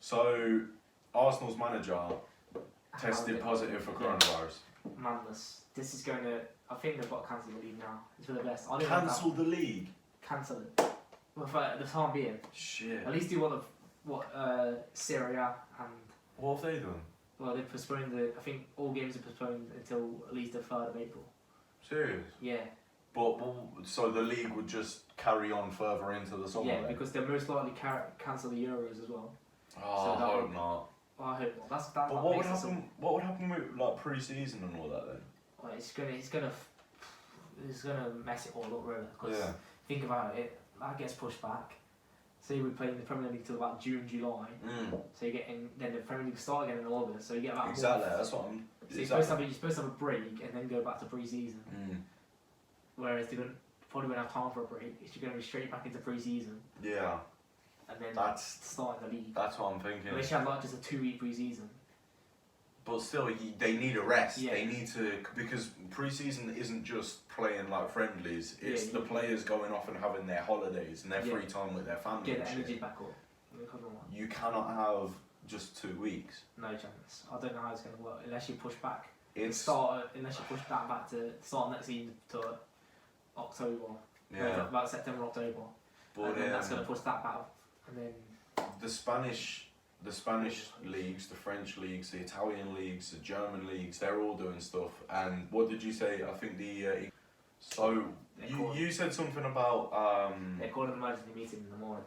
So, Arsenal's manager tested positive for coronavirus. Madness. This is going to. I think they've got to cancel the league now. It's for the best. I don't Cancel the league? Cancel it. Well, for the time being. Shit. At least do what Syria and. What have they done? Well, they've postponed I think all games are postponed until at least the 3rd of April. Serious? Yeah. But so the league would just carry on further into the summer? Yeah, then? because they'll most likely cancel the Euros as well. Oh, So I hope not. Well, I hope not. That But what would happen? What would happen with like pre-season and all that then? Well, it's gonna mess it all up really. Because Yeah. think about it, that gets pushed back. Say we're playing the Premier League till about June, July. So you're getting then the Premier League start again in August. So you get about exactly. That's what I'm. So you're supposed to have a break and then go back to pre-season. Whereas they probably won't have time for a break. You're going to be straight back into pre-season. Yeah. And then starting the league. That's what I'm thinking. Unless you have like just a 2-week pre-season. But still, they need a rest. Yeah. They need to, because pre-season isn't just playing like friendlies. It's the players going off and having their holidays and their free time with their family. Get the energy back up. You cannot have just 2 weeks. No chance. I don't know how it's going to work unless you push back. Unless you push that back to start next season to October. Yeah. About September, October. But and then that's going to push that back. And then the Spanish leagues, the French leagues, the Italian leagues, the German leagues, they're all doing stuff. And what did you say? I think you said something about they're calling an emergency meeting in the morning.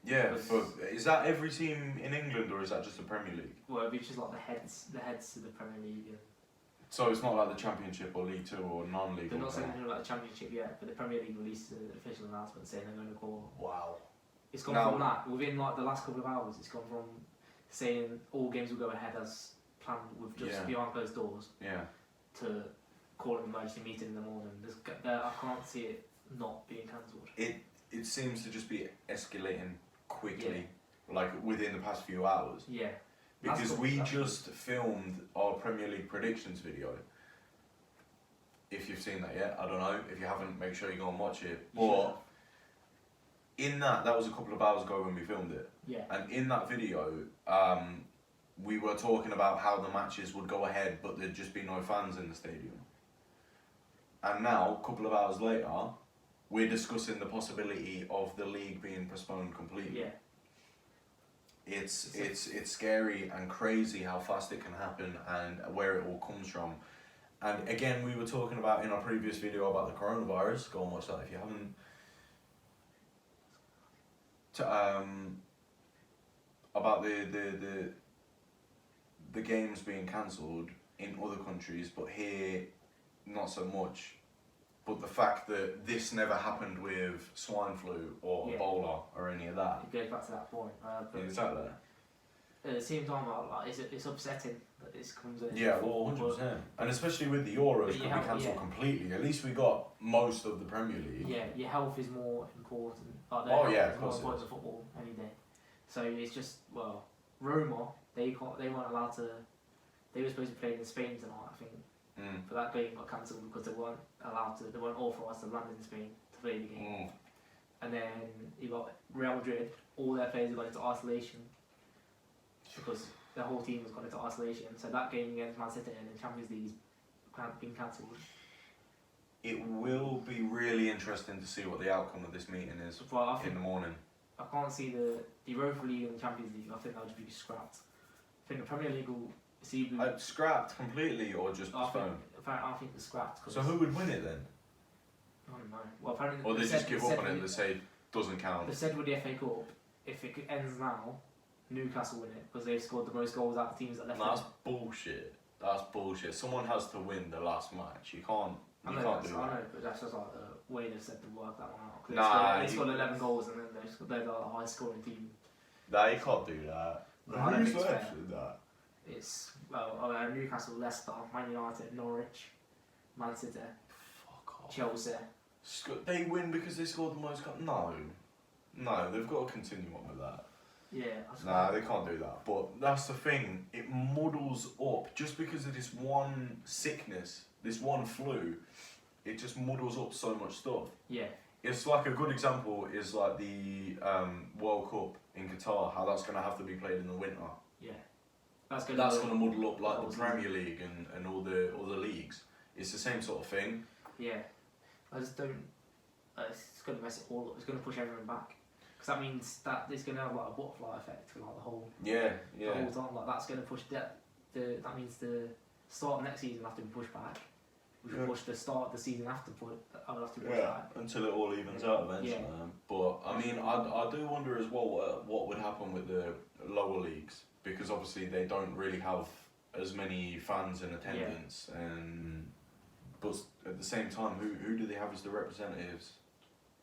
Yeah, but is that every team in England or is that just the Premier League? Well, it'd be just like the heads of the Premier League. And so it's not like the Championship or League 2 or non-league? They're not saying anything about the Championship yet, but the Premier League released an official announcement saying they're going to call. Wow. It's gone from that, within like the last couple of hours, it's gone from saying all games will go ahead as planned with just behind closed doors to calling an emergency meeting in the morning. I can't see it not being cancelled. It seems to just be escalating quickly, like within the past few hours. Yeah. Because we just filmed our Premier League predictions video. If you've seen that yet, I don't know. If you haven't, make sure you go and watch it. But in that was a couple of hours ago when we filmed it. Yeah. And in that video, we were talking about how the matches would go ahead, but there'd just be no fans in the stadium. And now, a couple of hours later, we're discussing the possibility of the league being postponed completely. Yeah. It's scary and crazy how fast it can happen and where it all comes from. And again, we were talking about in our previous video about the coronavirus. Go and watch that if you haven't. About the games being cancelled in other countries, but here not so much. But the fact that this never happened with swine flu or Ebola or any of that. It goes back to that point. Exactly. At the same time, it's upsetting that this comes in. Yeah, well, 100%. And especially with the Euros could be cancelled completely. At least we got most of the Premier League. Yeah, your health is more important. Like of course. More important than football any day. So it's just, well, Roma, they weren't allowed to. They were supposed to play in Spain tonight, I think. But that game got cancelled because they weren't authorised to land in Spain to play the game. And then you got Real Madrid, all their players have gone into isolation because their whole team has gone into isolation. So that game against Man City in the Champions League has been cancelled. It will be really interesting to see what the outcome of this meeting is in the morning. I can't see the Europa League and the Champions League. I think that would be scrapped. I think the Premier League will. Scrapped completely or just postponed? I think it's scrapped. So who would win it then? I don't know. Well, apparently or they just give up on it and they say doesn't count? They said with the FA Cup, if it ends now, Newcastle win it because they've scored the most goals out of teams that left. That's bullshit. That's bullshit. Someone has to win the last match. You can't do that. I know, but that's just like the way they've said to work that one out. They scored 11 goals and then they're the highest scoring team. Nah, you can't do that. Who's left in that? It's Newcastle, Leicester, Man United, Norwich, Man City, Chelsea. They win because they scored the most goals? No, they've got to continue on with that. Yeah. They can't do that. But that's the thing. It muddles up just because of this one sickness, this one flu. It just muddles up so much stuff. Yeah. It's like a good example is like the World Cup in Qatar, how that's going to have to be played in the winter. Yeah. That's going to muddle up like whole the Premier League and all the other leagues. It's the same sort of thing. Yeah. I just don't. It's going to mess it all up. It's going to push everyone back. Because that means that there's going to have like a butterfly effect for like the whole. Yeah. The whole time. Like that's going to push that. That means the start of next season will have to be pushed back. We should push the start of the season after. I would have to push back. Until it all evens out eventually. Yeah. But I mean, I do wonder as well what would happen with the lower leagues, because obviously they don't really have as many fans in attendance, but at the same time, who do they have as the representatives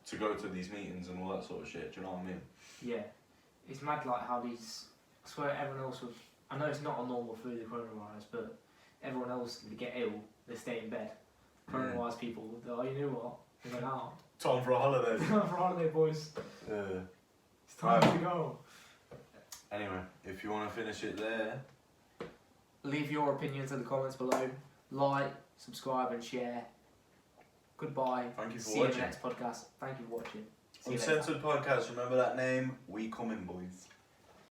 to go to these meetings and all that sort of shit? Do you know what I mean? Yeah, it's mad like how these. I swear everyone else would. I know it's not a normal through the coronavirus, but everyone else would get ill. They stay in bed. Coronavirus people, they're like, you know what? They're going out. Time for a holiday. Time for a holiday, boys. Yeah. It's time to go. Anyway, if you want to finish it there, leave your opinions in the comments below. Like, subscribe, and share. Goodbye. Thank you for See watching. you in the next podcast. Thank you for watching. See you later. Uncensored podcast. Remember that name? We coming, boys.